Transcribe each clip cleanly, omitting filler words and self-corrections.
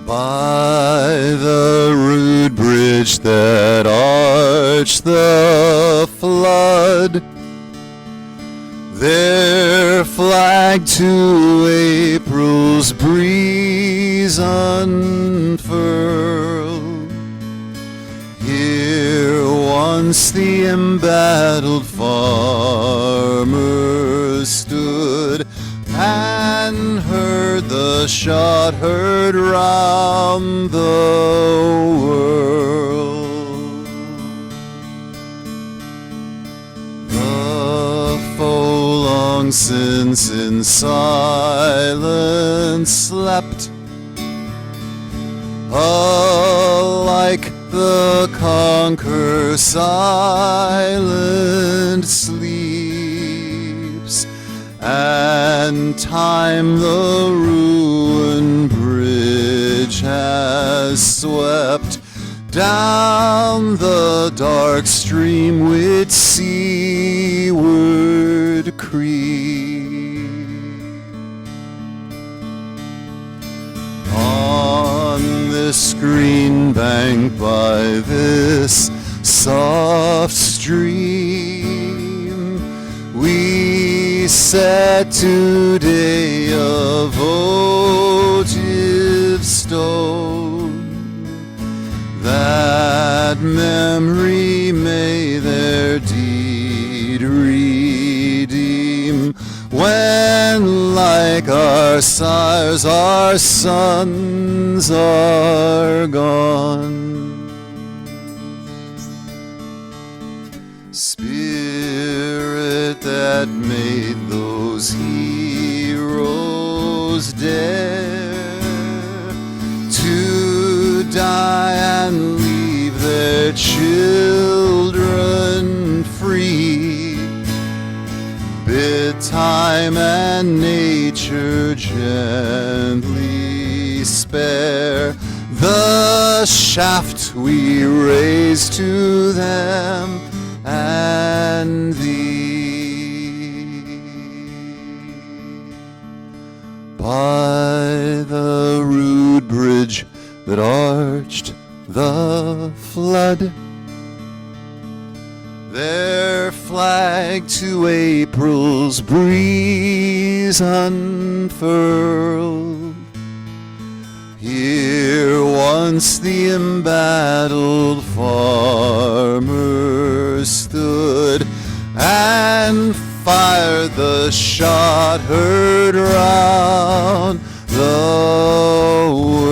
By the rude bridge that arched the flood, there flagged to April's breeze unfurled. Here once the embattled farmer stood and heard the shot heard round the world. The foe long since in silence slept, alike the conqueror silent sleeps, and time the ruined bridge has swept down the dark stream which seaward creeps. On this green bank by this soft stream we set today a votive stone, that memory may their deed redeem, when like our sires our sons are gone. Spirit that made those heroes dare to die and leave their children free, bid time and nature gently spare the shaft we raise to them and thee. By the rude bridge that arched the flood, there flagged to April's breeze unfurled. Here once the embattled farmer stood and fired the shot heard round the world,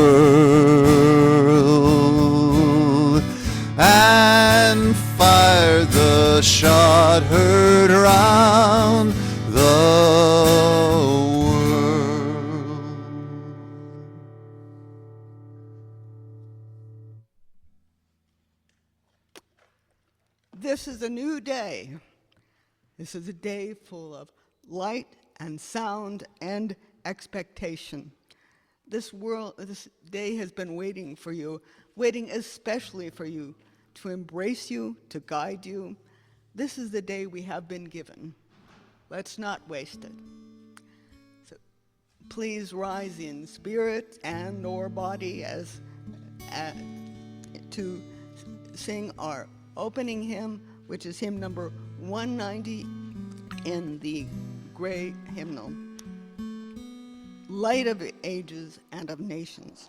and fired the shot heard round the world. This is a new day. This is a day full of light and sound and expectation. This day has been waiting for you, waiting especially for you, to embrace you, to guide you. This is the day we have been given. Let's not waste it. So please rise in spirit and or body as to sing our opening hymn, which is hymn number 190 in the gray hymnal, Light of Ages and of Nations.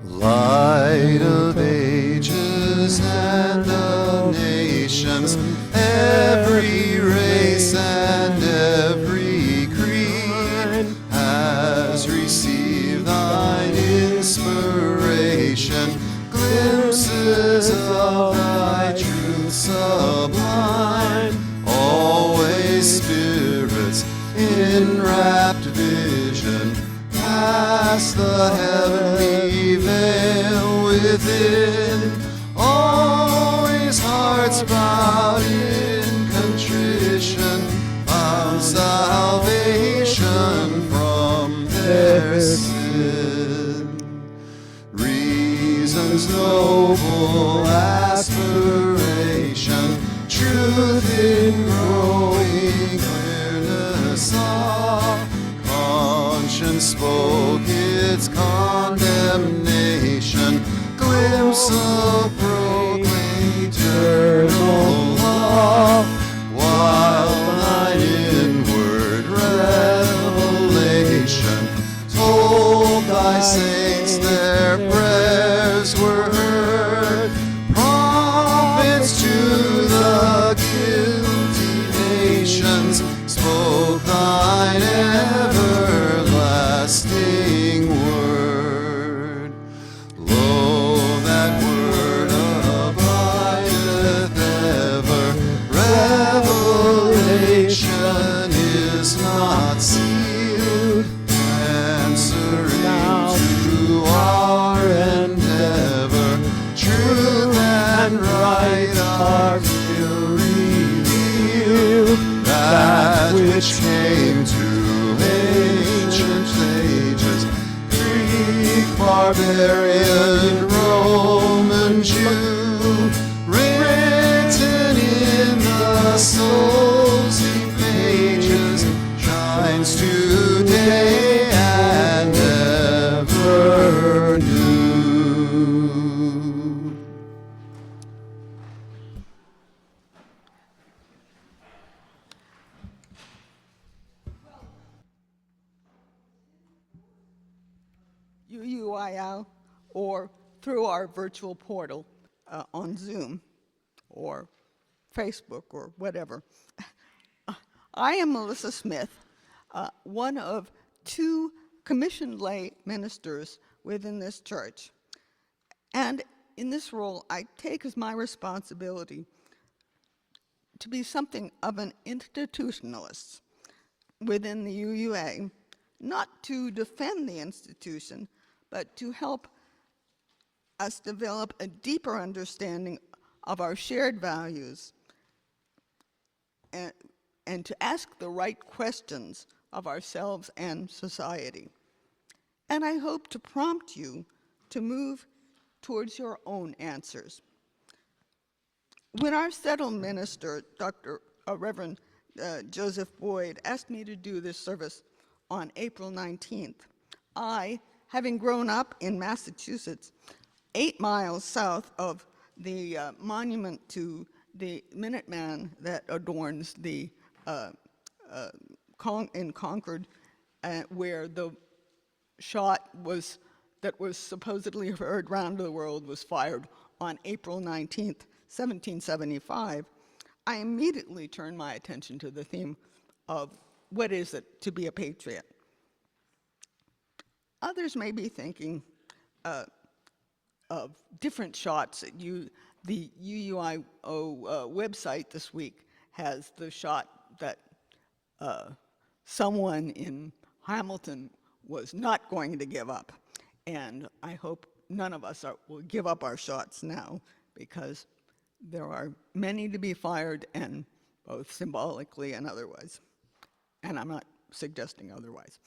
Light of ages and of nations, every race and every creed has received thine inspiration, glimpses of thy truth sublime, always spirits in rapt vision, past the heavenly veil within, always hearts bowed in contrition, found salvation from their sin. Reasons noble truth in growing clearness saw. Conscience spoke its condemnation, glimpse of proclaimed eternal law, while thine inward revelation told thy saints their prayers were heard. Prophets to the guilty nations spoke thine everlasting word. Lo, that word abideth ever. Revelation is not sealed, answering to our endeavor. Truth and right are still revealed. That which came to ancient ages, Greek, barbarian, Roman, Jew, written in the soul's pages, shines today and ever new. UUYO, or through our virtual portal on Zoom or Facebook or whatever. I am Melissa Smith, one of 2 commissioned lay ministers within this church. And in this role, I take as my responsibility to be something of an institutionalist within the UUA, not to defend the institution, but to help us develop a deeper understanding of our shared values and to ask the right questions of ourselves and society. And I hope to prompt you to move towards your own answers. When our settled minister, Reverend Joseph Boyd, asked me to do this service on April 19th, I, having grown up in Massachusetts, 8 miles south of the monument to the Minuteman that adorns the in Concord, where the shot that was supposedly heard round the world was fired on April 19th, 1775, I immediately turned my attention to the theme of what is it to be a patriot. Others may be thinking of different shots. The UUYO website this week has the shot that someone in Hamilton was not going to give up. And I hope none of us will give up our shots now, because there are many to be fired, and both symbolically and otherwise. And I'm not suggesting otherwise.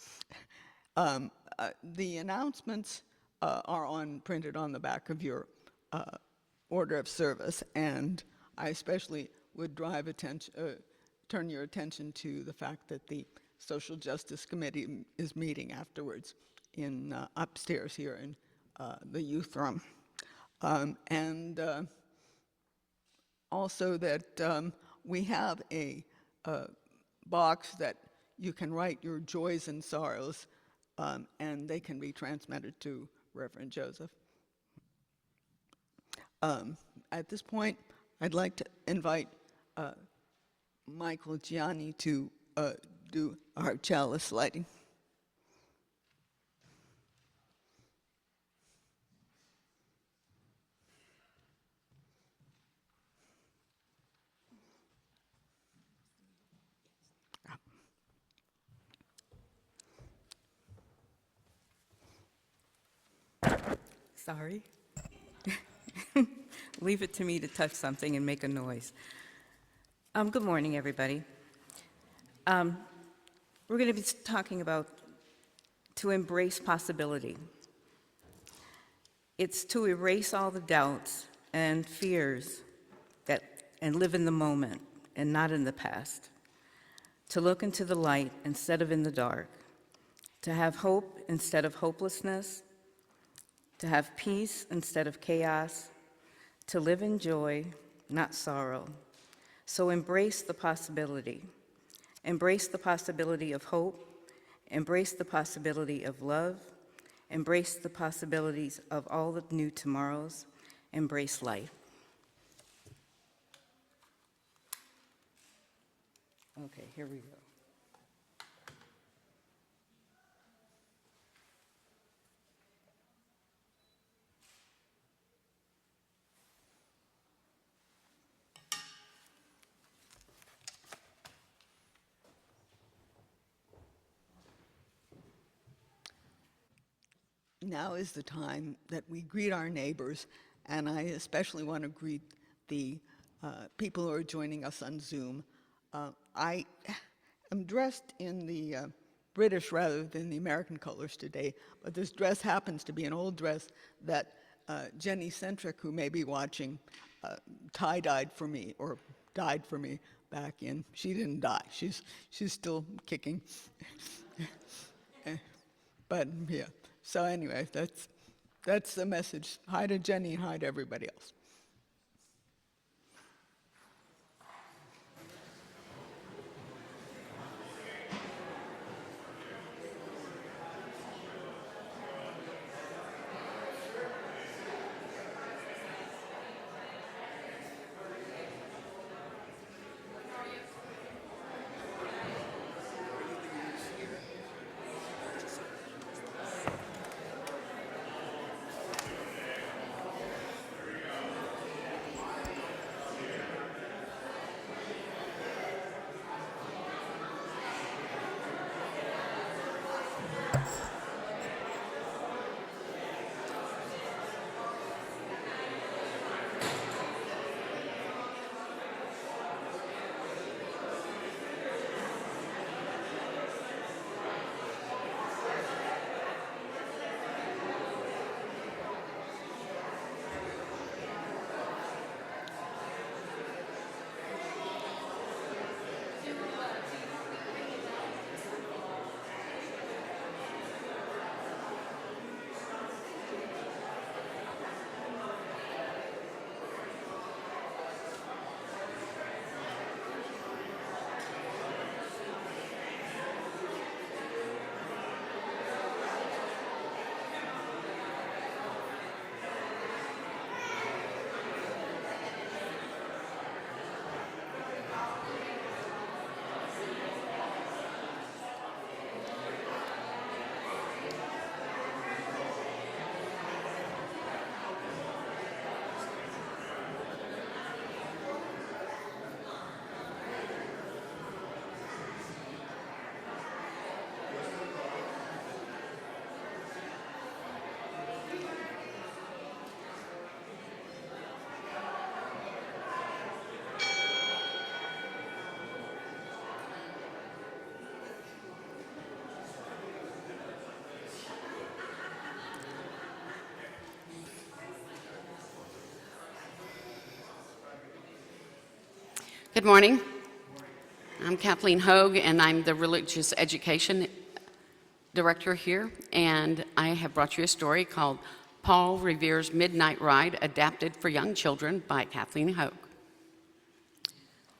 The announcements are printed on the back of your order of service, and I especially would turn your attention to the fact that the Social Justice Committee is meeting afterwards in upstairs here in the youth room. And also that we have a box that you can write your joys and sorrows, and they can be transmitted to Reverend Joseph. At this point, I'd like to invite Michael Gianni to do our chalice lighting. Sorry. Leave it to me to touch something and make a noise. Good morning, everybody. We're going to be talking about to embrace possibility. It's to erase all the doubts and fears and live in the moment and not in the past, to look into the light instead of in the dark, to have hope instead of hopelessness, to have peace instead of chaos, to live in joy, not sorrow. So embrace the possibility. Embrace the possibility of hope. Embrace the possibility of love. Embrace the possibilities of all the new tomorrows. Embrace life. Okay, here we go. Now is the time that we greet our neighbors, and I especially want to greet the people who are joining us on Zoom. I am dressed in the British rather than the American colors today, but this dress happens to be an old dress that Jenny Centric, who may be watching, tie-dyed for me, or dyed for me back in. She didn't die. She's still kicking. But yeah. So anyway, that's the message. Hi to Jenny and hi to everybody else. Good morning. I'm Kathleen Hogue, and I'm the Religious Education Director here, and I have brought you a story called Paul Revere's Midnight Ride, adapted for young children by Kathleen Hogue.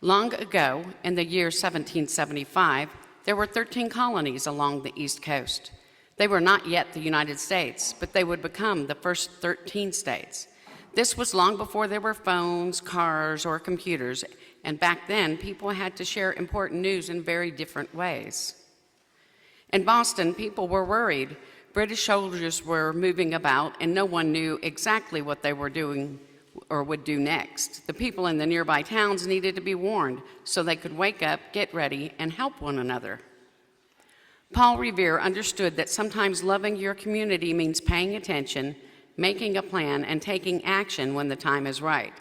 Long ago, in the year 1775, there were 13 colonies along the East Coast. They were not yet the United States, but they would become the first 13 states. This was long before there were phones, cars, or computers, and back then, people had to share important news in very different ways. In Boston, people were worried. British soldiers were moving about, and no one knew exactly what they were doing or would do next. The people in the nearby towns needed to be warned so they could wake up, get ready, and help one another. Paul Revere understood that sometimes loving your community means paying attention, making a plan, and taking action when the time is right.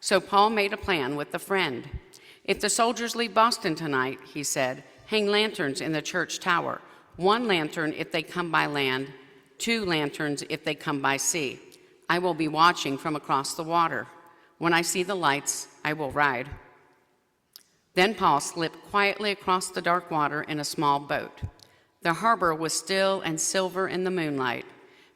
So Paul made a plan with a friend. If the soldiers leave Boston tonight, he said, hang lanterns in the church tower. 1 lantern if they come by land, 2 lanterns if they come by sea. I will be watching from across the water. When I see the lights, I will ride. Then Paul slipped quietly across the dark water in a small boat. The harbor was still and silver in the moonlight.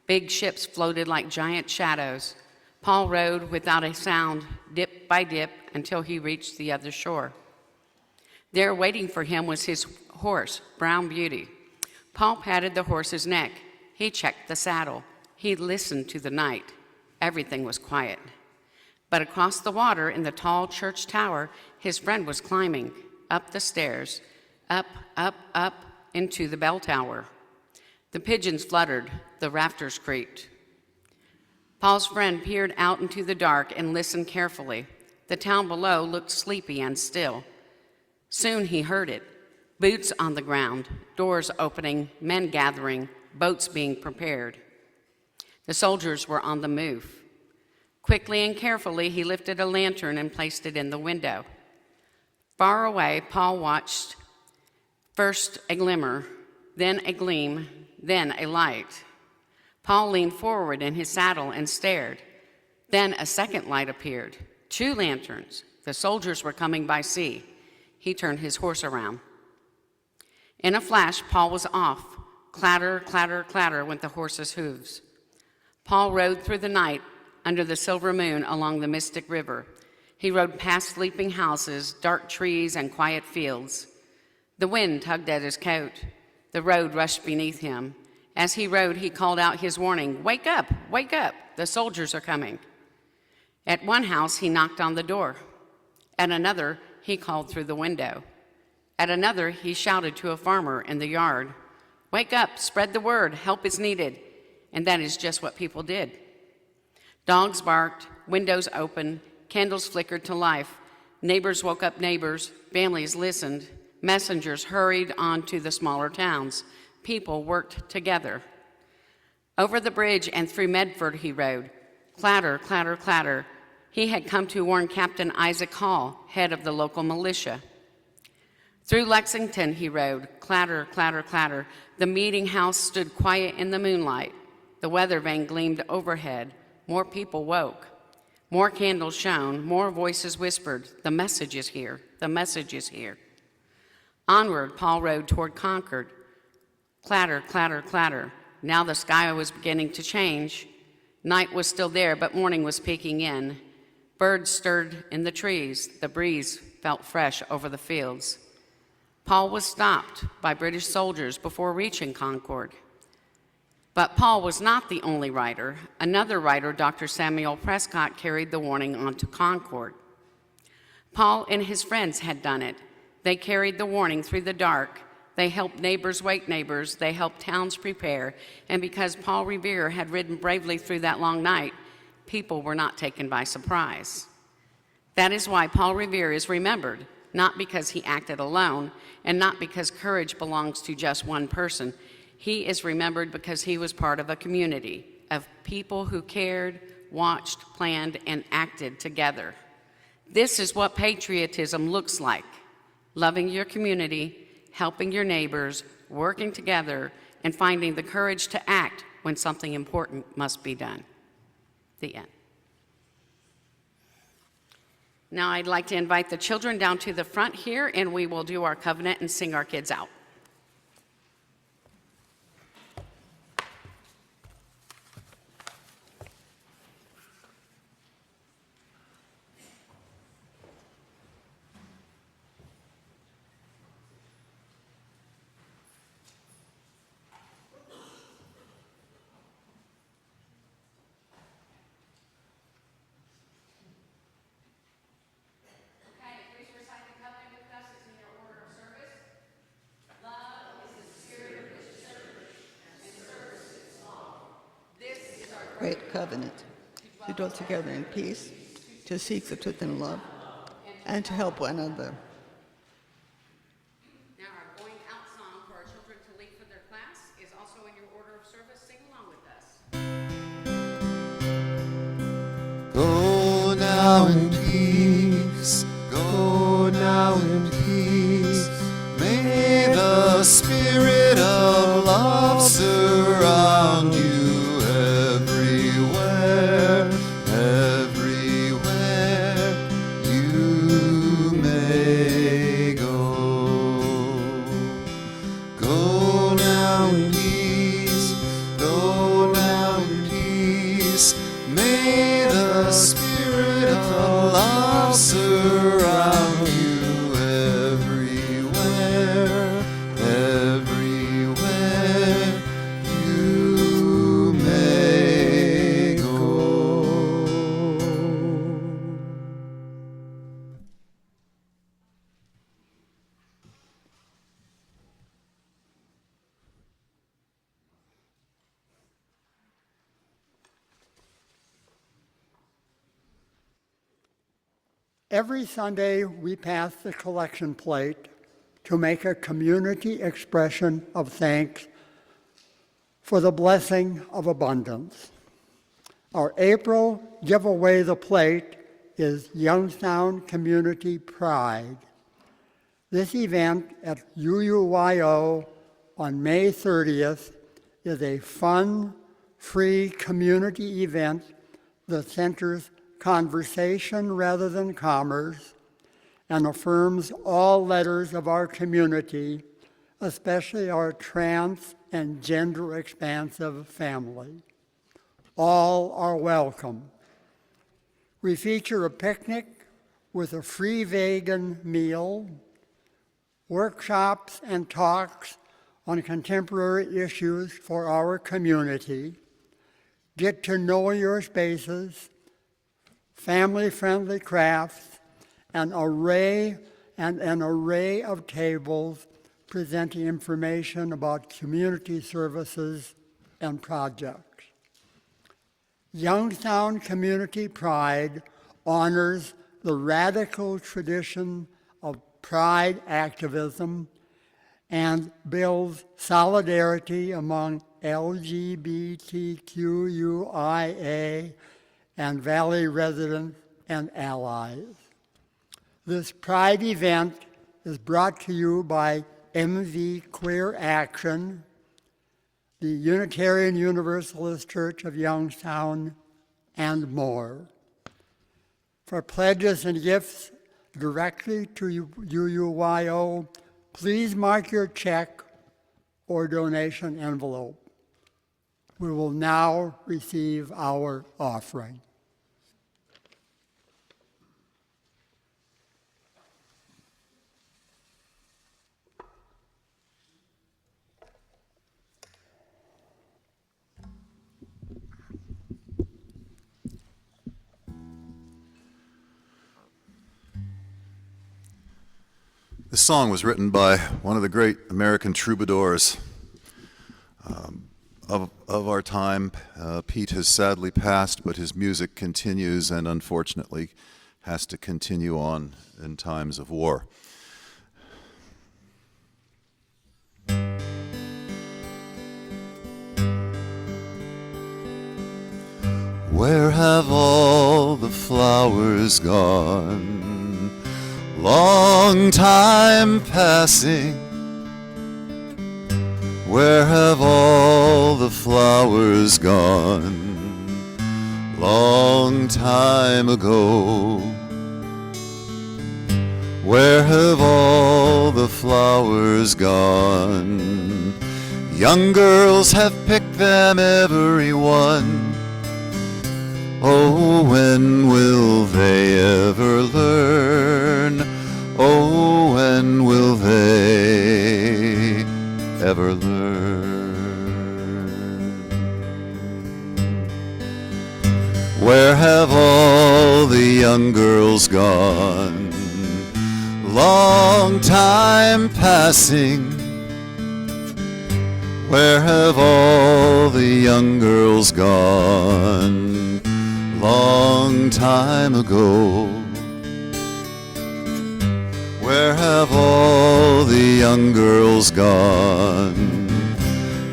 Big ships floated like giant shadows. Paul rowed without a sound, dip by dip, until he reached the other shore. There waiting for him was his horse, Brown Beauty. Paul patted the horse's neck. He checked the saddle. He listened to the night. Everything was quiet. But across the water in the tall church tower, his friend was climbing up the stairs, up, into the bell tower. The pigeons fluttered, the rafters creaked. Paul's friend peered out into the dark and listened carefully. The town below looked sleepy and still. Soon he heard it. Boots on the ground, doors opening, men gathering, boats being prepared. The soldiers were on the move. Quickly and carefully, he lifted a lantern and placed it in the window. Far away, Paul watched first a glimmer, then a gleam, then a light. Paul leaned forward in his saddle and stared. Then a second light appeared. 2 lanterns. The soldiers were coming by sea. He turned his horse around. In a flash, Paul was off. Clatter, clatter, clatter went the horse's hooves. Paul rode through the night under the silver moon along the mystic river. He rode past sleeping houses, dark trees, and quiet fields. The wind tugged at his coat. The road rushed beneath him. As he rode, he called out his warning, "Wake up, wake up, the soldiers are coming." At one house, he knocked on the door. At another, he called through the window. At another, he shouted to a farmer in the yard, "Wake up, spread the word, help is needed." And that is just what people did. Dogs barked, windows opened, candles flickered to life. Neighbors woke up neighbors, families listened. Messengers hurried on to the smaller towns. People worked together. Over the bridge and through Medford he rode. Clatter, clatter, clatter. He had come to warn Captain Isaac Hall, head of the local militia. Through Lexington he rode. Clatter, clatter, clatter. The meeting house stood quiet in the moonlight. The weather vane gleamed overhead. More people woke. More candles shone. More voices whispered, "The message is here. The message is here." Onward, Paul rode toward Concord. Clatter, clatter, clatter. Now the sky was beginning to change. Night was still there, but morning was peeking in. Birds stirred in the trees. The breeze felt fresh over the fields. Paul was stopped by British soldiers before reaching Concord. But Paul was not the only rider. Another rider, Dr. Samuel Prescott, carried the warning onto Concord. Paul and his friends had done it. They carried the warning through the dark. They helped neighbors wake neighbors. They helped towns prepare. And because Paul Revere had ridden bravely through that long night, people were not taken by surprise. That is why Paul Revere is remembered, not because he acted alone, and not because courage belongs to just one person. He is remembered because he was part of a community of people who cared, watched, planned, and acted together. This is what patriotism looks like: loving your community, helping your neighbors, working together, and finding the courage to act when something important must be done. The end. Now I'd like to invite the children down to the front here, and we will do our covenant and sing our kids out. Great covenant, to dwell together in peace, to seek the truth in love, and to help one another. Now our going out song for our children to lead for their class is also in your order of service. Sing along with us. Go now in peace, go now in peace. May the spirit of love surround you everywhere, everywhere you may Every Sunday, we pass the collection plate to make a community expression of thanks for the blessing of abundance. Our April Give Away the Plate is Youngstown Community Pride. This event at UUYO on May 30th is a fun, free community event that centers conversation rather than commerce and affirms all letters of our community, especially our trans and gender expansive family. All are welcome. We feature a picnic with a free vegan meal, workshops and talks on contemporary issues for our community, get to know your spaces, family-friendly crafts, an array of tables presenting information about community services and projects. Youngstown Community Pride honors the radical tradition of pride activism and builds solidarity among LGBTQIA and Valley residents and allies. This Pride event is brought to you by MV Queer Action, the Unitarian Universalist Church of Youngstown, and more. For pledges and gifts directly to UUYO, please mark your check or donation envelope. We will now receive our offering. This song was written by one of the great American troubadours of our time. Pete has sadly passed, but his music continues and unfortunately has to continue on in times of war. Where have all the flowers gone? Long time passing. Where have all the flowers gone? Long time ago. Where have all the flowers gone? Young girls have picked them, every one. Oh, when will they ever learn? Oh, when will they ever learn? Where have all the young girls gone? Long time passing. Where have all the young girls gone? Long time ago. Where have all the young girls gone?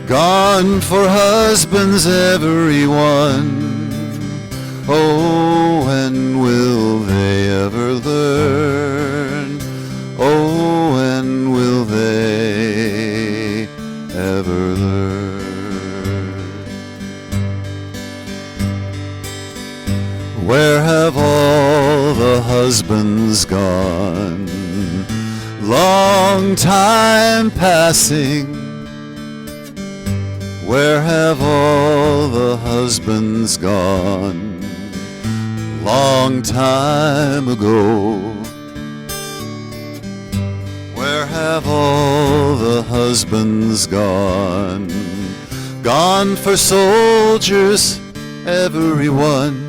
Gone for husbands, everyone. Oh, when will they ever learn? Oh, when will they ever learn? Where have all the husbands gone? Long time passing. Where have all the husbands gone? Long time ago. Where have all the husbands gone? Gone for soldiers, everyone.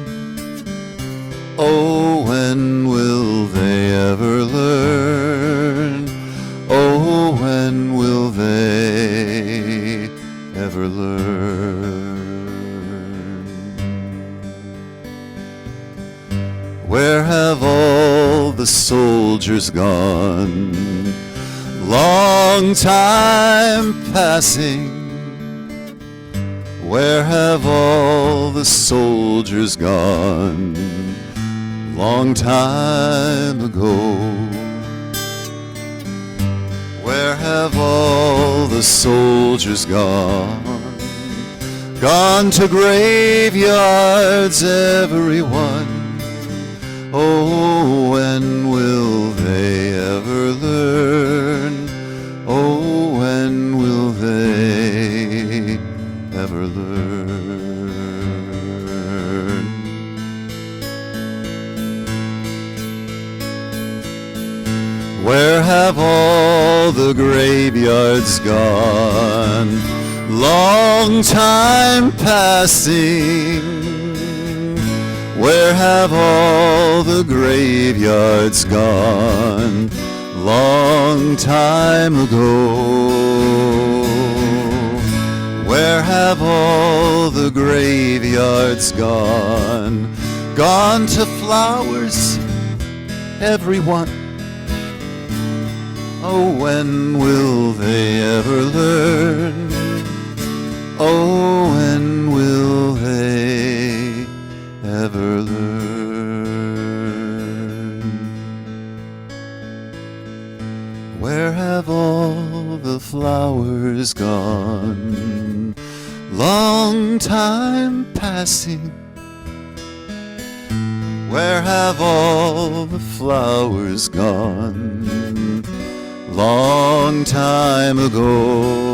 Oh, when will they ever learn? Oh, when will they ever learn? Where have all soldiers gone? Long time passing, where have all the soldiers gone? Long time ago, where have all the soldiers gone? Gone to graveyards, everyone. Oh, when will they ever learn? Oh, when will they ever learn? Where have all the graveyards gone? Long time passing, where have all the graveyards gone? Long time ago, where have all the graveyards gone? Gone to flowers, everyone. Oh, when will they ever learn? Oh, when will they ever learn? Where have all the flowers gone? Long time passing, where have all the flowers gone? Long time ago,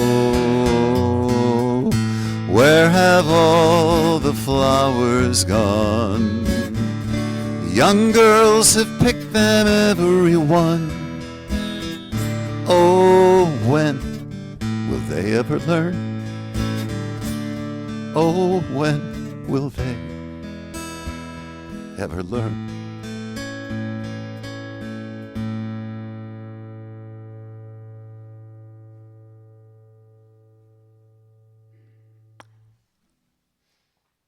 where have all the flowers gone? Young girls have picked them, every one. Oh, when will they ever learn? Oh, when will they ever learn?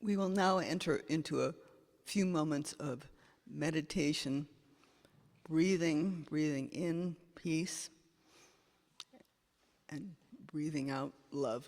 We will now enter into a few moments of meditation, breathing in peace, and breathing out love.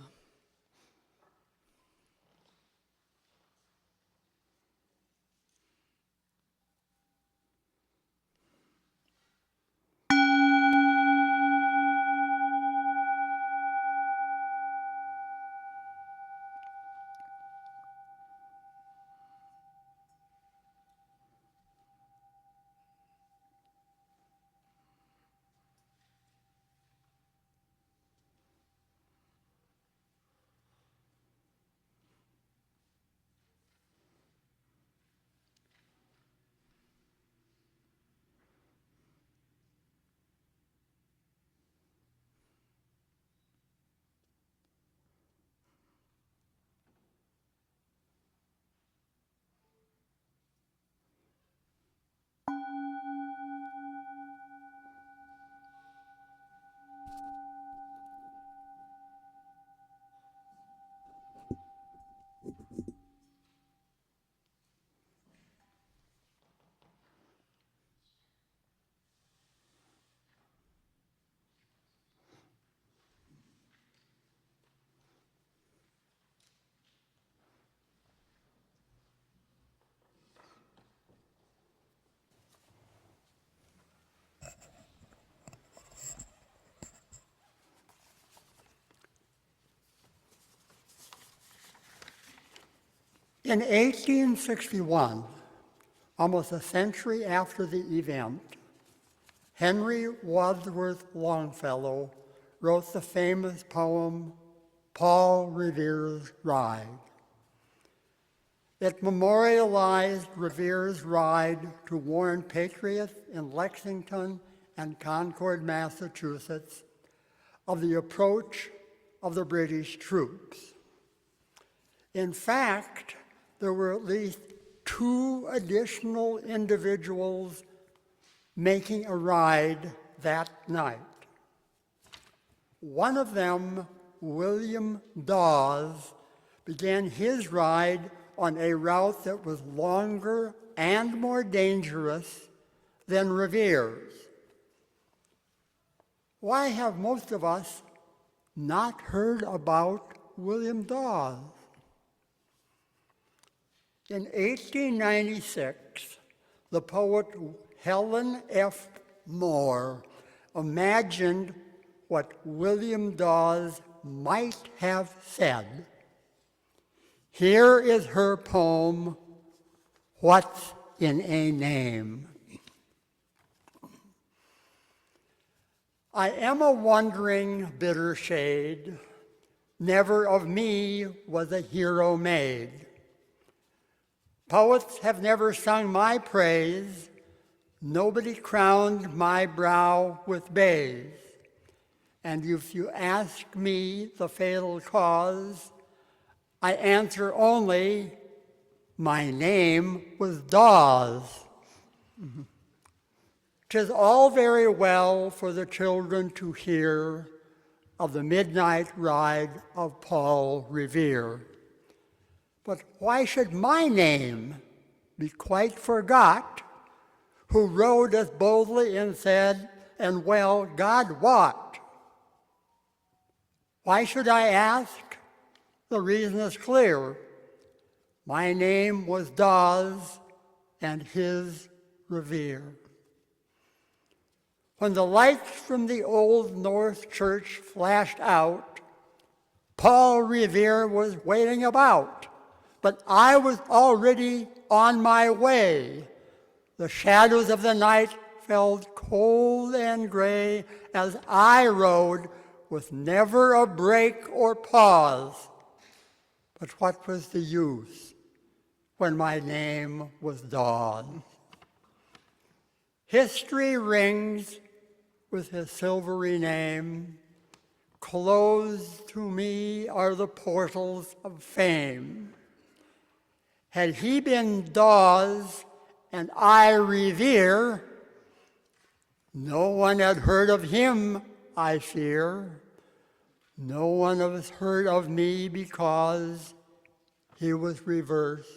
In 1861, almost a century after the event, Henry Wadsworth Longfellow wrote the famous poem, Paul Revere's Ride. It memorialized Revere's ride to warn patriots in Lexington and Concord, Massachusetts, of the approach of the British troops. In fact, there were at least 2 additional individuals making a ride that night. One of them, William Dawes, began his ride on a route that was longer and more dangerous than Revere's. Why have most of us not heard about William Dawes? In 1896, the poet Helen F. Moore imagined what William Dawes might have said. Here is her poem, What's in a Name? I am a wandering bitter shade, never of me was a hero made. Poets have never sung my praise, nobody crowned my brow with bays. And if you ask me the fatal cause, I answer only, my name was Dawes. 'Tis all very well for the children to hear of the midnight ride of Paul Revere. But why should my name be quite forgot, who rode as boldly and said, and well, God wot? Why should I ask? The reason is clear. My name was Dawes, and his Revere. When the lights from the Old North Church flashed out, Paul Revere was waiting about, but I was already on my way. The shadows of the night felt cold and gray as I rode with never a break or pause. But what was the use when my name was Dawes? History rings with his silvery name. Closed to me are the portals of fame. Had he been Dawes and I Revere, no one had heard of him, I fear. No one has heard of me because he was reversed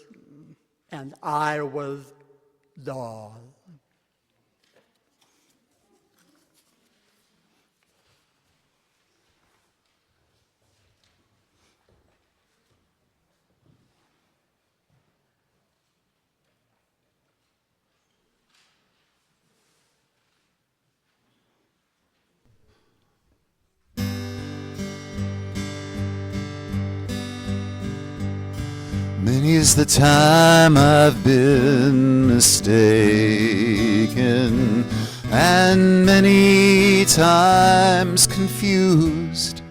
and I was Dawes. Many's the time I've been mistaken, and many times confused.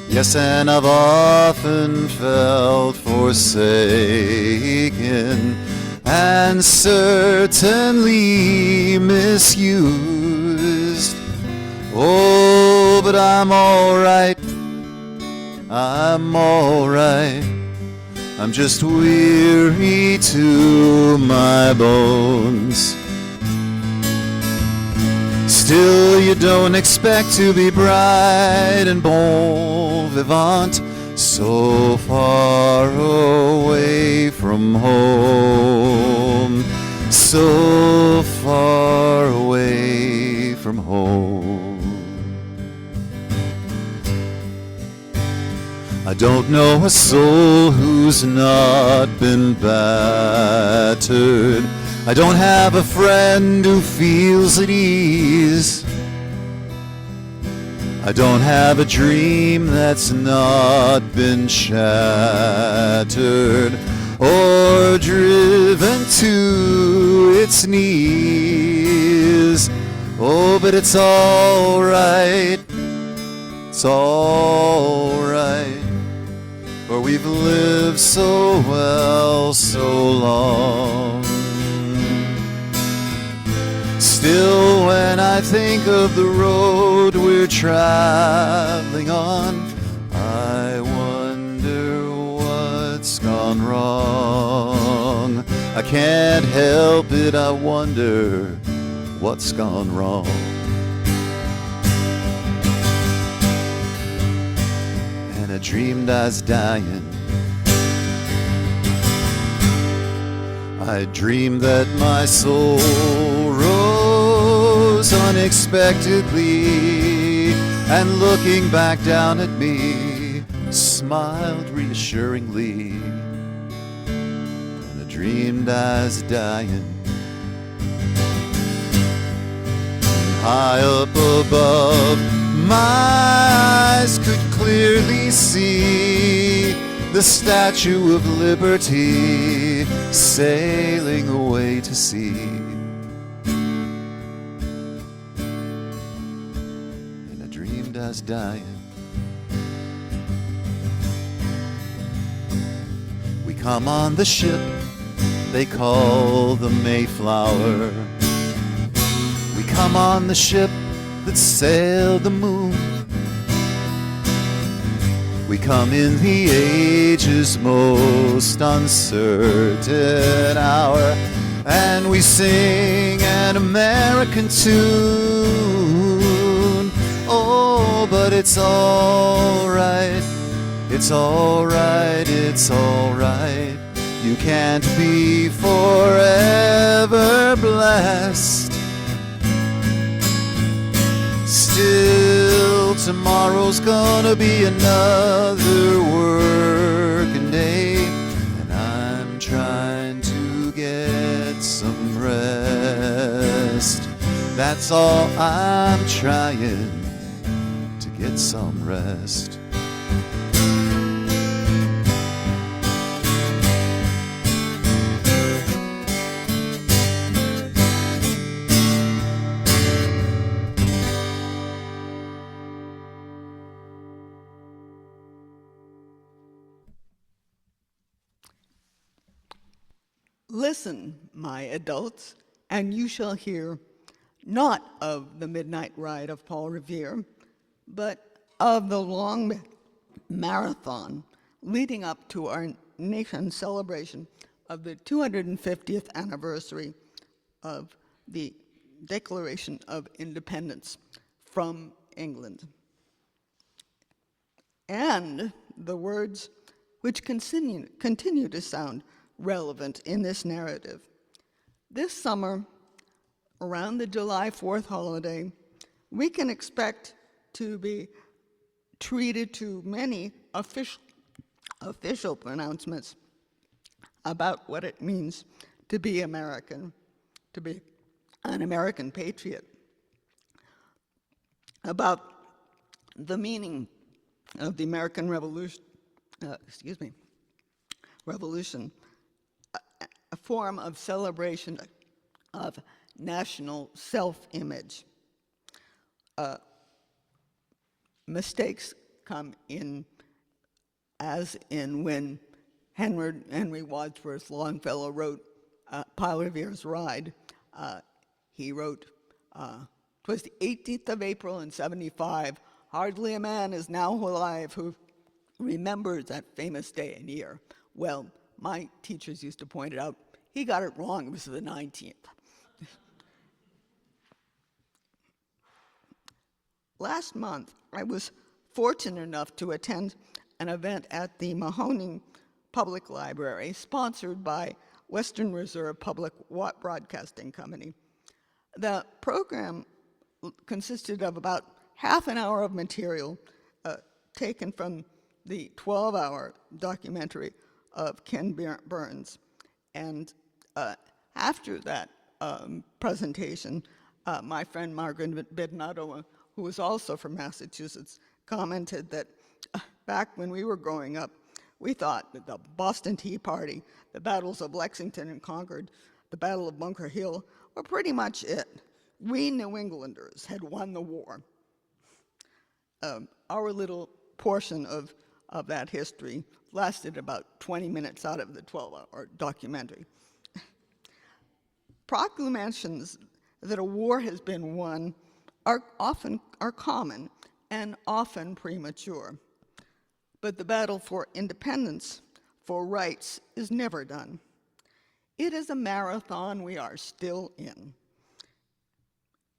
Yes, and I've often felt forsaken, and certainly misused. Oh, but I'm all right. I'm all right. I'm just weary to my bones. Still, you don't expect to be bright and bon vivant, so far away from home, so far away from home. I don't know a soul who's not been battered. I don't have a friend who feels at ease. I don't have a dream that's not been shattered or driven to its knees. Oh, but it's all right. It's all right. For we've lived so well so long. Still, when I think of the road we're traveling on, I wonder what's gone wrong. I can't help it, I wonder what's gone wrong. I dreamed I was dying. I dreamed that my soul rose on unexpectedly, and looking back down at me, smiled reassuringly. And I dreamed I was dying. High up above, my eyes could clearly see the Statue of Liberty sailing away to sea. And I dreamed I was dying. We come on the ship they call the Mayflower. We come on the ship that sailed the moon. We come in the age's most uncertain hour, and we sing an American tune. Oh, but it's all right, it's all right, it's all right. You can't be forever blessed. Still, tomorrow's gonna be another working day, and I'm trying to get some rest. That's all, I'm trying to get some rest. Listen, my adults, and you shall hear not of the midnight ride of Paul Revere, but of the long marathon leading up to our nation's celebration of the 250th anniversary of the Declaration of Independence from England. And the words which continue to sound relevant in this narrative. This summer, around the July 4th holiday, we can expect to be treated to many official pronouncements about what it means to be American, to be an American patriot, about the meaning of the American Revolution, a form of celebration of national self-image. Mistakes come in, as in when Henry Wadsworth Longfellow wrote Paul Revere's Ride. He wrote, "'Twas the 18th of April in 75. Hardly a man is now alive who remembers that famous day and year." Well, my teachers used to point it out. He got it wrong. It was the 19th. Last month, I was fortunate enough to attend an event at the Mahoning Public Library, sponsored by Western Reserve Public Broadcasting Company. The program consisted of about half an hour of material taken from the 12-hour documentary of Ken Burns. And after that presentation, my friend Margaret Bednato, who was also from Massachusetts, commented that back when we were growing up, we thought that the Boston Tea Party, the battles of Lexington and Concord, the Battle of Bunker Hill were pretty much it. We New Englanders had won the war. Our little portion of that history lasted about 20 minutes out of the 12-hour documentary. Proclamations that a war has been won are common and often premature. But the battle for independence, for rights, is never done. It is a marathon we are still in.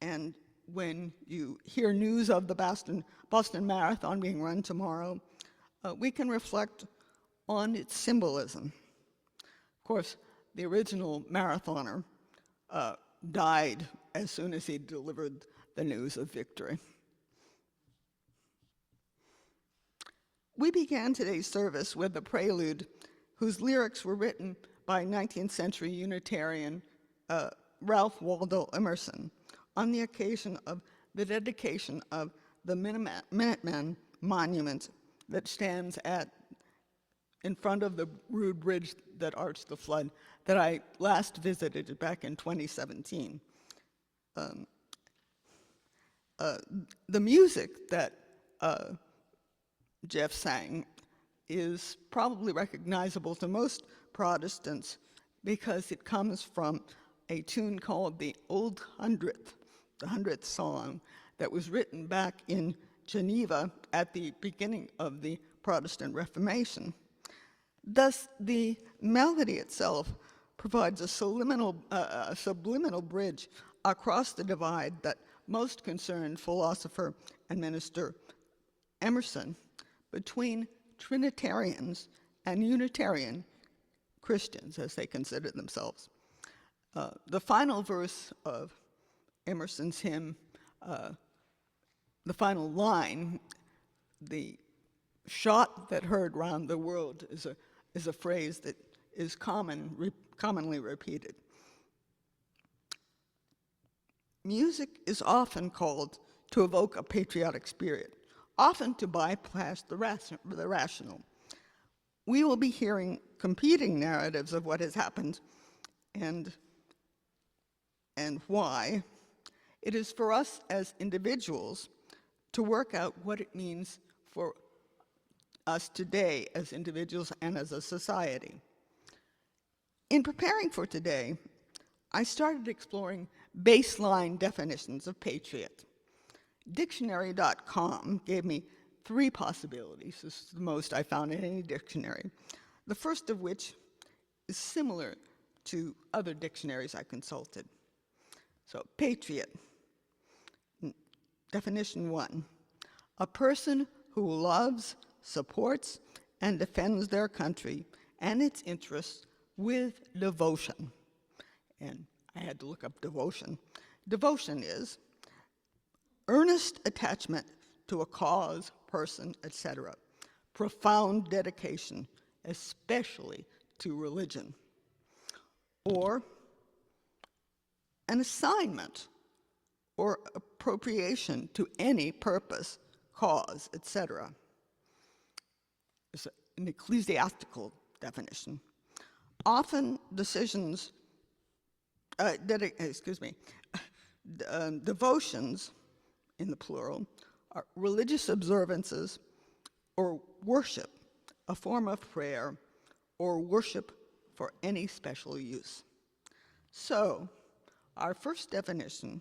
And when you hear news of the Boston Marathon being run tomorrow, we can reflect on its symbolism. Of course, the original marathoner died as soon as he delivered the news of victory. We began today's service with a prelude whose lyrics were written by 19th century Unitarian Ralph Waldo Emerson on the occasion of the dedication of the Minuteman Monument that stands in front of the rude bridge that arched the flood that I last visited back in 2017. The music that Jeff sang is probably recognizable to most Protestants because it comes from a tune called the Old Hundredth, the 100th Song, that was written back in Geneva at the beginning of the Protestant Reformation. Thus, the melody itself provides a subliminal bridge across the divide that most concerned philosopher and minister Emerson between Trinitarians and Unitarian Christians, as they consider themselves. The final verse of Emerson's hymn, the final line, the shot that heard round the world, is a phrase that is commonly repeated. Music is often called to evoke a patriotic spirit, often to bypass the rational. We will be hearing competing narratives of what has happened and why. It is for us as individuals to work out what it means for us today as individuals and as a society. In preparing for today, I started exploring baseline definitions of patriot. Dictionary.com gave me 3 possibilities. This is the most I found in any dictionary. The first of which is similar to other dictionaries I consulted. So, patriot. Definition 1, a person who loves, supports, and defends their country and its interests with devotion. And I had to look up devotion. Devotion is earnest attachment to a cause, person, etc. Profound dedication, especially to religion. Or an assignment or appropriation to any purpose, cause, etc. It's an ecclesiastical definition. Often decisions, devotions, in the plural, are religious observances or worship, a form of prayer, or worship for any special use. So, our first definition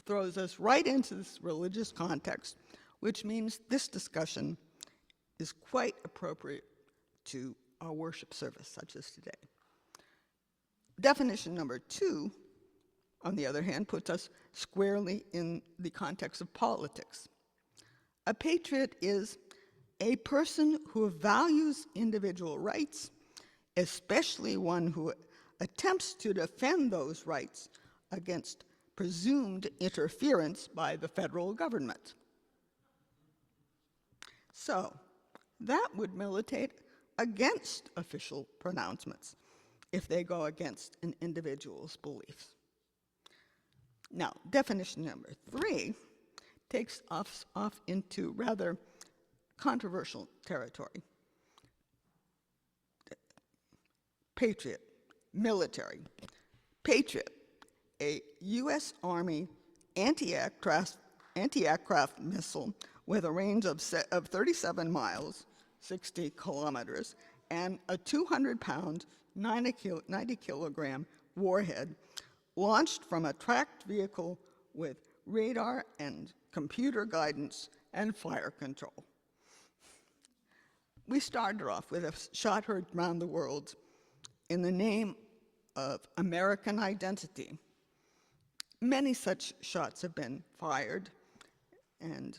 throws us right into this religious context, which means this discussion is quite appropriate to our worship service, such as today. Definition number 2, on the other hand, puts us squarely in the context of politics. A patriot is a person who values individual rights, especially one who attempts to defend those rights against presumed interference by the federal government. So, that would militate against official pronouncements if they go against an individual's beliefs. Now, definition number 3 takes us off into rather controversial territory. Patriot, military. Patriot, a U.S. Army anti-aircraft missile with a range of 37 miles, 60 kilometers, and a 200-pound, 90-kilogram warhead launched from a tracked vehicle with radar and computer guidance and fire control. We started off with a shot heard around the world in the name of American identity. Many such shots have been fired, and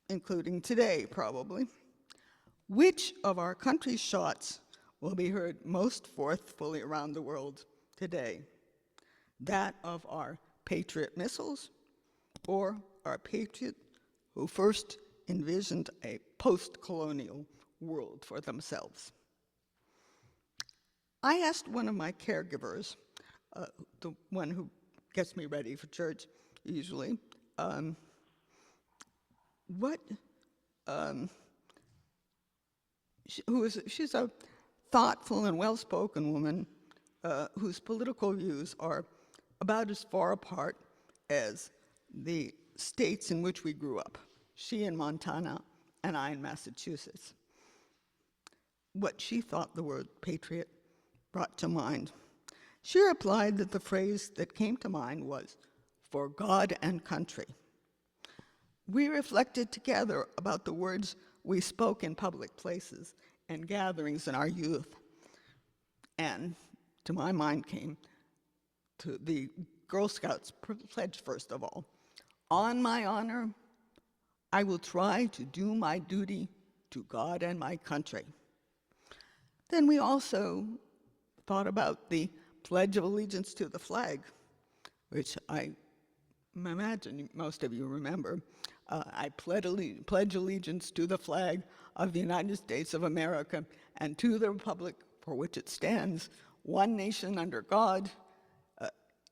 including today, probably. Which of our country's shots will be heard most forcefully around the world today? That of our Patriot missiles or our patriot who first envisioned a post-colonial world for themselves? I asked one of my caregivers, the one who gets me ready for church usually, she's a thoughtful and well-spoken woman whose political views are about as far apart as the states in which we grew up, she in Montana and I in Massachusetts. What she thought the word patriot brought to mind. She replied that the phrase that came to mind was, "for God and country." We reflected together about the words we spoke in public places and gatherings in our youth. And to my mind came to the Girl Scouts pledge, first of all. "On my honor, I will try to do my duty to God and my country." Then we also thought about the Pledge of Allegiance to the flag, which I imagine most of you remember. I pledge allegiance to the flag of the United States of America and to the republic for which it stands, one nation under God,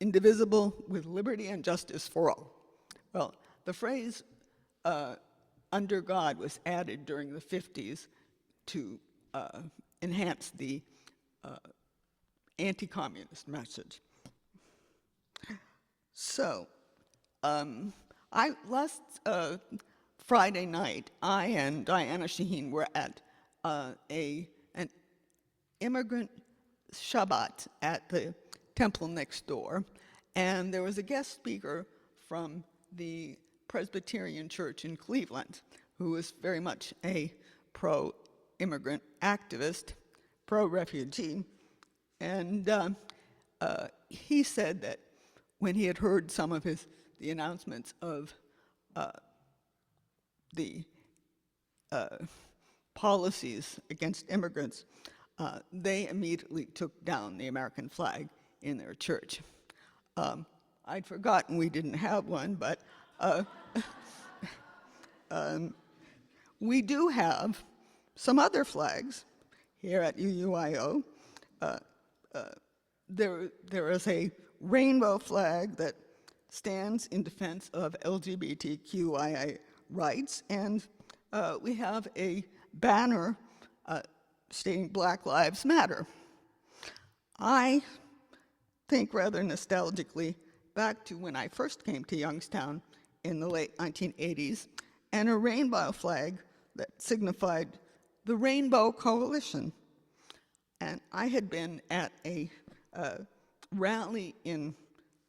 indivisible, with liberty and justice for all. Well, the phrase under God was added during the 50s to enhance the anti-communist message. So, last Friday night, I and Diana Shaheen were at an immigrant Shabbat at the temple next door, and there was a guest speaker from the Presbyterian Church in Cleveland, who was very much a pro-immigrant activist, pro-refugee, and he said that when he had heard some of the announcements of the policies against immigrants, they immediately took down the American flag in their church. I'd forgotten we didn't have one, but we do have some other flags here at UUYO. There is a rainbow flag that stands in defense of LGBTQIA rights, and we have a banner stating Black Lives Matter. I think rather nostalgically back to when I first came to Youngstown in the late 1980s, and a rainbow flag that signified the Rainbow Coalition. And I had been at a rally in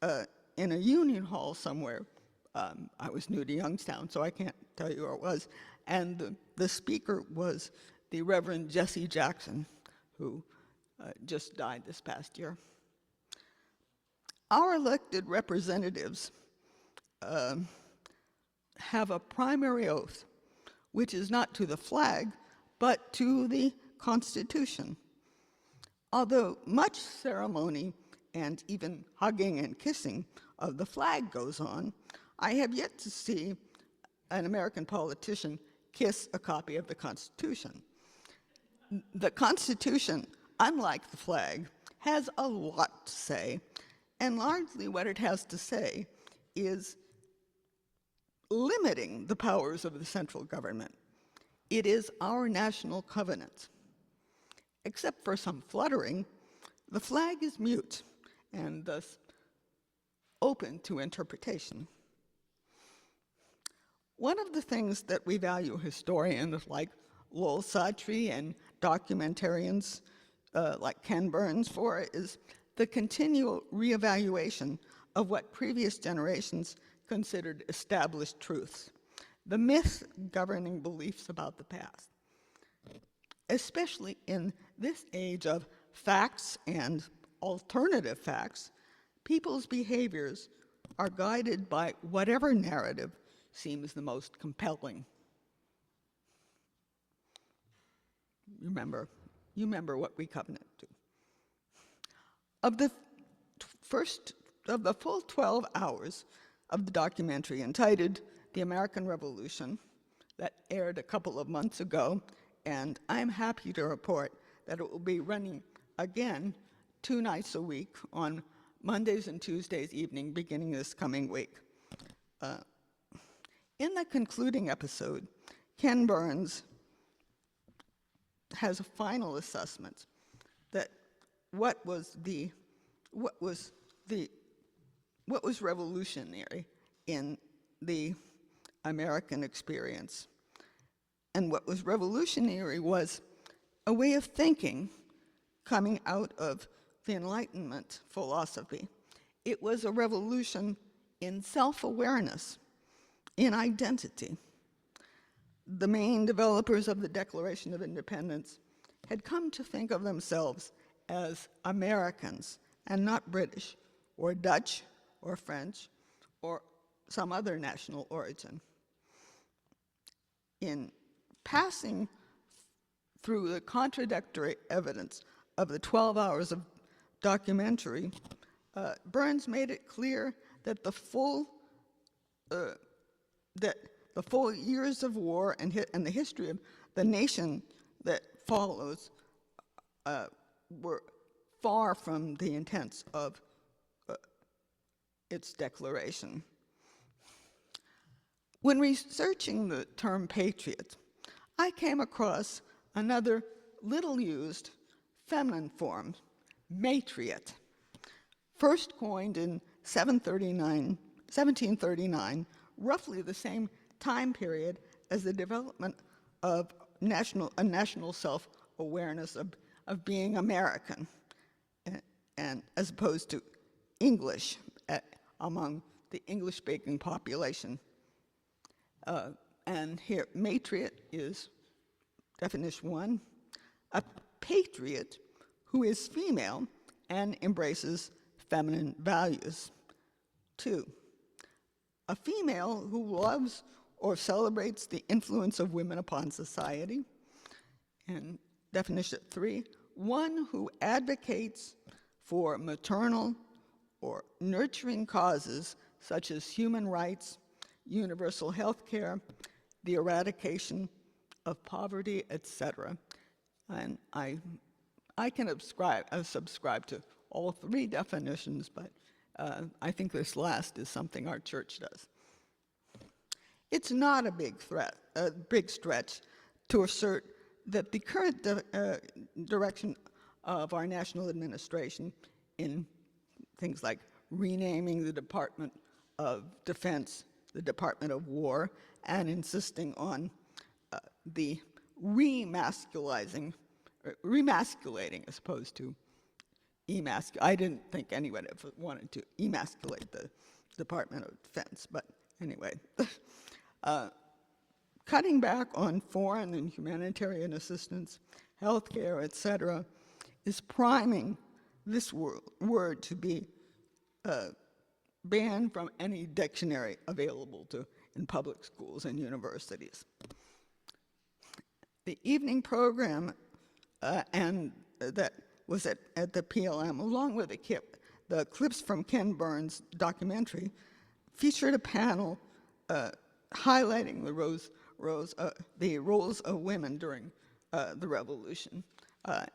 a union hall somewhere. I was new to Youngstown, so I can't tell you where it was. And the speaker was the Reverend Jesse Jackson, who just died this past year. Our elected representatives have a primary oath, which is not to the flag, but to the Constitution. Although much ceremony and even hugging and kissing of the flag goes on, I have yet to see an American politician kiss a copy of the Constitution. The Constitution, unlike the flag, has a lot to say, and largely what it has to say is limiting the powers of the central government. It is our national covenant. Except for some fluttering, the flag is mute and thus open to interpretation. One of the things that we value historians like Lowell Satry and documentarians like Ken Burns for is the continual reevaluation of what previous generations considered established truths, the myths governing beliefs about the past. Especially in this age of facts and alternative facts, people's behaviors are guided by whatever narrative seems the most compelling. You remember what we covenant to. Of the first of the full 12 hours of the documentary entitled The American Revolution that aired a couple of months ago, and I'm happy to report that it will be running again 2 nights a week on Mondays and Tuesdays evening beginning this coming week. In the concluding episode, Ken Burns has a final assessment that what was revolutionary in the American experience. And what was revolutionary was a way of thinking coming out of the Enlightenment philosophy. It was a revolution in self-awareness, in identity. The main developers of the Declaration of Independence had come to think of themselves as Americans and not British or Dutch or French or some other national origin. In passing through the contradictory evidence of the 12 hours of documentary, Burns made it clear that the full years of war and the history of the nation that follows were far from the intents of its declaration. When researching the term patriot, I came across another little-used feminine form, matriot, first coined in 1739, roughly the same time period as the development of a national self-awareness of being American, and as opposed to English among the English-speaking population. And here, matriot is definition 1, a patriot who is female and embraces feminine values. 2, a female who loves or celebrates the influence of women upon society. And definition 3, one who advocates for maternal or nurturing causes such as human rights, universal health care, the eradication of poverty, etc. And I can subscribe to all 3 definitions, but I think this last is something our church does. It's not a big stretch to assert that the current direction of our national administration in things like renaming the Department of Defense the Department of War, and insisting on the remasculating as opposed to emasculate. I didn't think anyone ever wanted to emasculate the Department of Defense, but anyway. Cutting back on foreign and humanitarian assistance, healthcare, etc., is priming this word to be banned from any dictionary available in public schools and universities. The evening program that was at the PLM, along with the clips from Ken Burns' documentary, featured a panel highlighting the roles of women during the Revolution.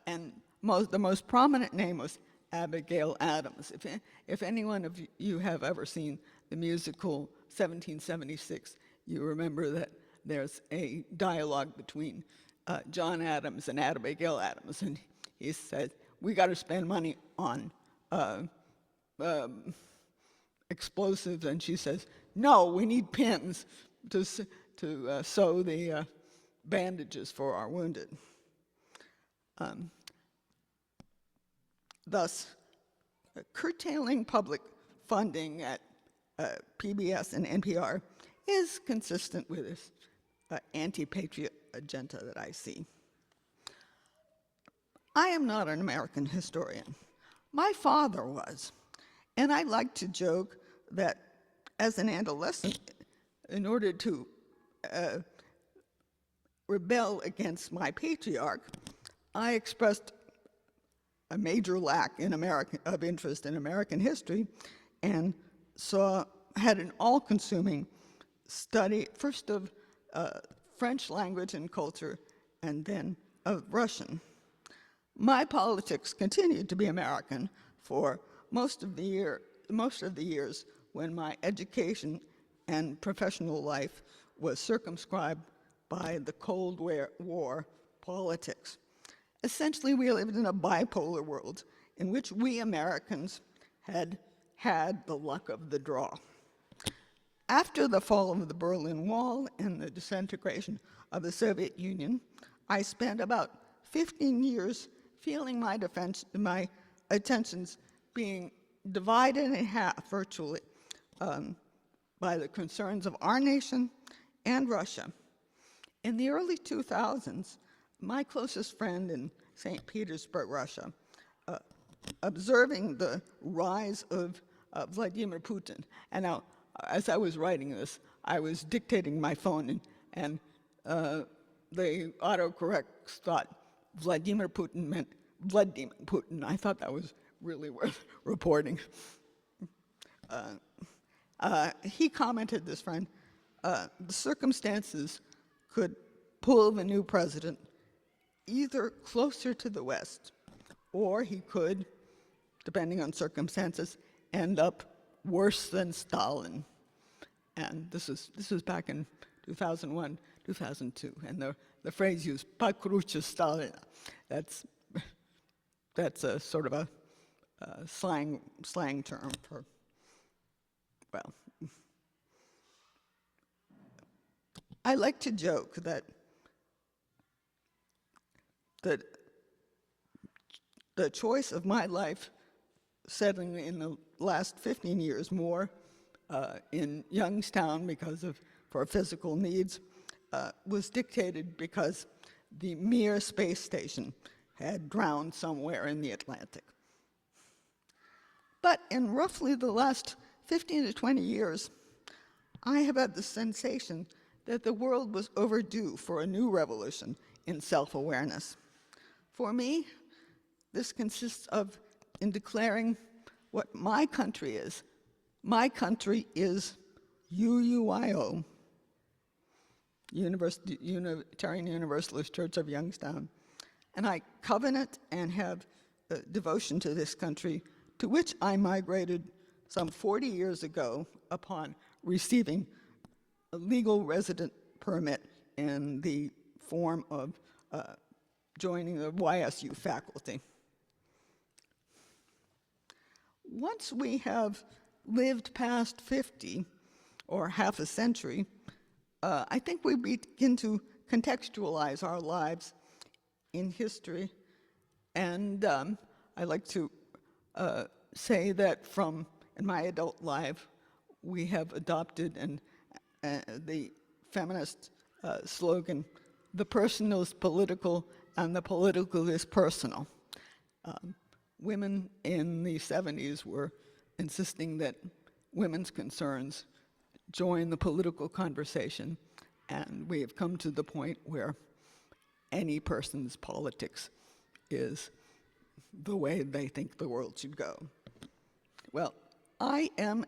And the most prominent name was Abigail Adams. If any one of you have ever seen the musical 1776, you remember that there's a dialogue between John Adams and Abigail Adams, and he said, "We got to spend money on explosives," and she says, "No, we need pins to sew the bandages for our wounded." Thus, curtailing public funding at PBS and NPR is consistent with this anti-patriot agenda that I see. I am not an American historian. My father was, and I like to joke that as an adolescent, in order to rebel against my patriarch, I expressed a major lack in of interest in American history, and had an all-consuming study, first of French language and culture, and then of Russian. My politics continued to be American for most of the years when my education and professional life was circumscribed by the Cold War politics. Essentially, we lived in a bipolar world in which we Americans had the luck of the draw. After the fall of the Berlin Wall and the disintegration of the Soviet Union, I spent about 15 years feeling my attentions being divided in half virtually by the concerns of our nation and Russia. In the early 2000s, my closest friend in St. Petersburg, Russia, observing the rise of Vladimir Putin, and now, as I was writing this, I was dictating my phone, and the autocorrect thought Vladimir Putin meant Vladimir Putin. I thought that was really worth reporting. He commented, this friend, the circumstances could pull the new president either closer to the West, or he could, depending on circumstances, end up worse than Stalin. And this was back in 2001, 2002, and the phrase used, "pakrucha Stalin," that's a sort of a slang term for, well, I like to joke that the choice of my life settling in the last 15 years more in Youngstown for physical needs was dictated because the Mir space station had drowned somewhere in the Atlantic. But in roughly the last 15 to 20 years, I have had the sensation that the world was overdue for a new revolution in self-awareness. For me, this consists in declaring what my country is. My country is UUYO, Unitarian Universalist Church of Youngstown, and I covenant and have devotion to this country, to which I migrated some 40 years ago upon receiving a legal resident permit in the form of joining the YSU faculty. Once we have lived past 50, or half a century, I think we begin to contextualize our lives in history. And I like to say that in my adult life, we have adopted the feminist slogan, "The personal is political and the political is personal." Women in the 70s were insisting that women's concerns join the political conversation, and we have come to the point where any person's politics is the way they think the world should go. Well, I am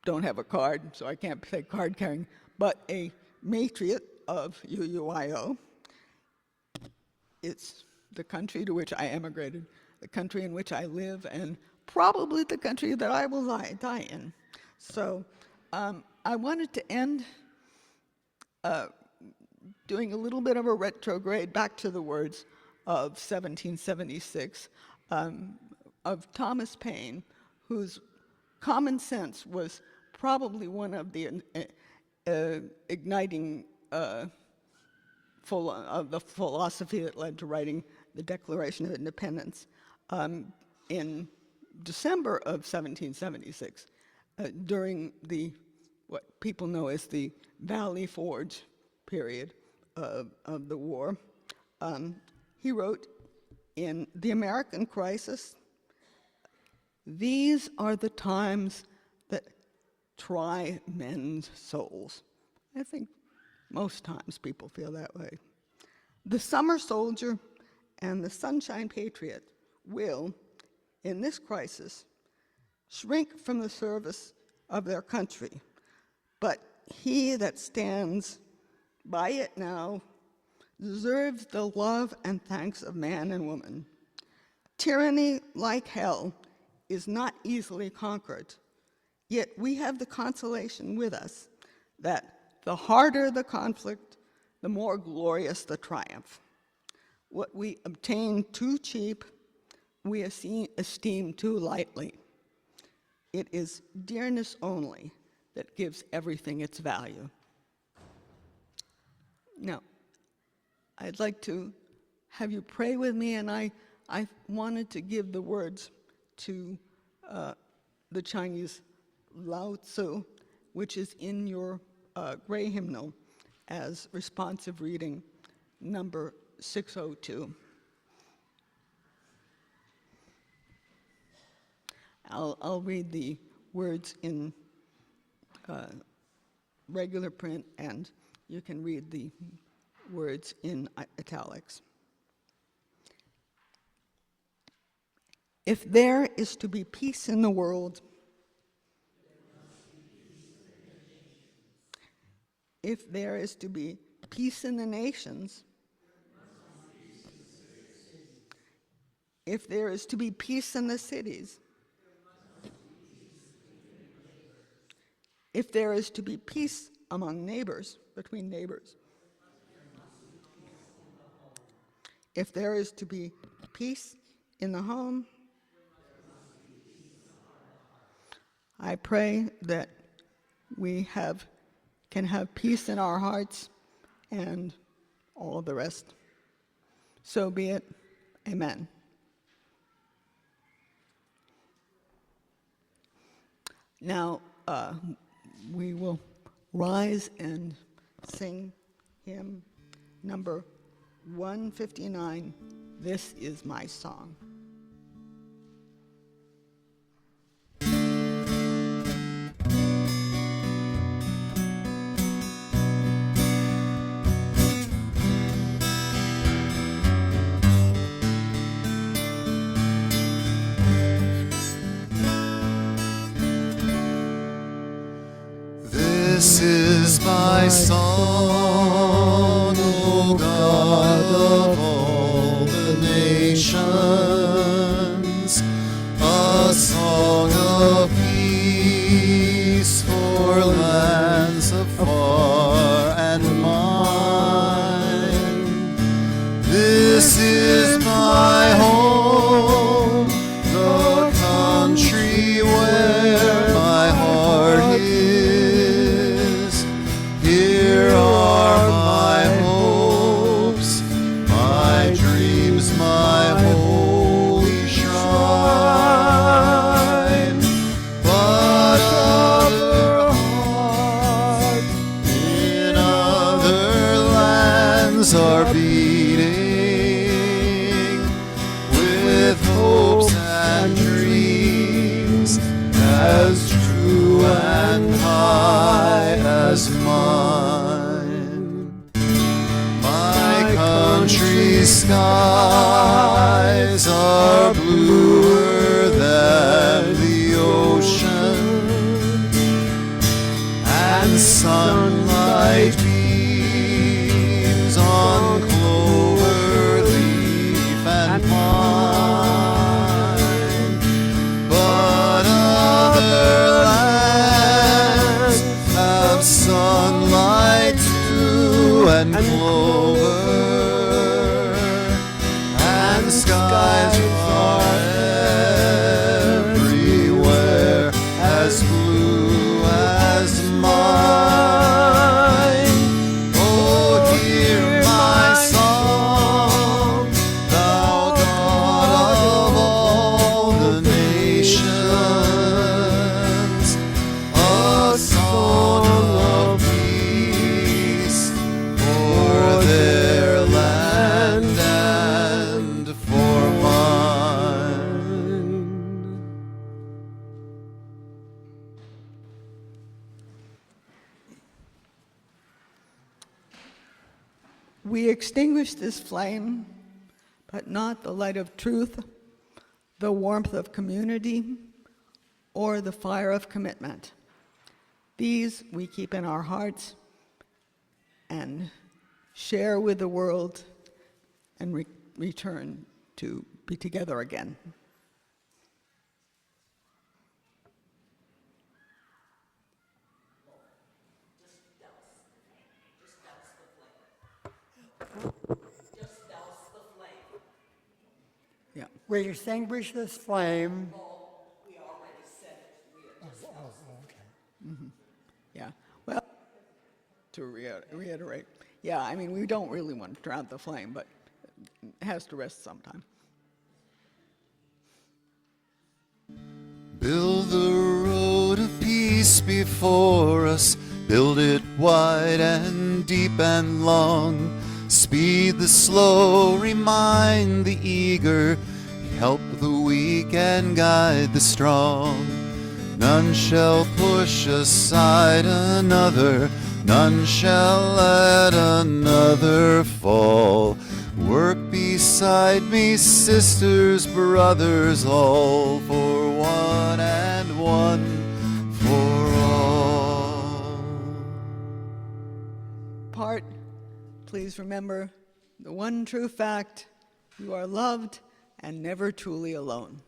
don't have a card, so I can't say card carrying, but a matriot of UUYO. It's the country to which I emigrated, the country in which I live, and probably the country that I will die in. So I wanted to end doing a little bit of a retrograde back to the words of 1776 of Thomas Paine, whose common sense was probably one of the igniting of the philosophy that led to writing the Declaration of Independence. In December of 1776, during what people know as the Valley Forge period of the war, he wrote, in The American Crisis, "These are the times that try men's souls." I think most times people feel that way. The summer soldier and the Sunshine Patriot will, in this crisis, shrink from the service of their country. But he that stands by it now deserves the love and thanks of man and woman. Tyranny, like hell, is not easily conquered, yet we have the consolation with us that the harder the conflict, the more glorious the triumph. What we obtain too cheap, we esteem too lightly. It is dearness only that gives everything its value. Now, I'd like to have you pray with me, and I wanted to give the words to the Chinese Lao Tzu, which is in your gray hymnal as responsive reading number 602. I'll read the words in regular print, and you can read the words in italics. If there is to be peace in the world, if there is to be peace in the nations, if there is to be peace in the cities, if there is to be peace among neighbors, between neighbors, if there is to be peace in the home, I pray that we can have peace in our hearts and all of the rest. So be it. Amen. Now, we will rise and sing hymn number 159, This Is My Song. This is my song, O God of all the nations, a song of peace for lands afar and mine. This is my home, the country where my heart is. Here are my hopes, my dreams, my holy shrine. But other hearts in other lands are beating with hopes and dreams as true and high as mine. My country's skies are bluer than the ocean, and sunlight beams on clover leaf and pine. But other lands have sunlight too, and clover, and skies are everywhere as blue as mine. Oh, hear my song, thou God of all the nations, a song of peace for their land and for mine. We extinguish this flame but not the light of truth, the warmth of community, or the fire of commitment. These we keep in our hearts and share with the world and return to be together again. Yeah. We extinguish this flame. We already said it. We are just Yeah, well, to reiterate, yeah, I mean, we don't really want to drown the flame, but it has to rest sometime. Build the road of peace before us, build it wide and deep and long. Speed the slow, remind the eager, help the weak and guide the strong. None shall push aside another, none shall let another fall. Work beside me, sisters, brothers, all for one and one for all. Part, please remember the one true fact: you are loved and never truly alone.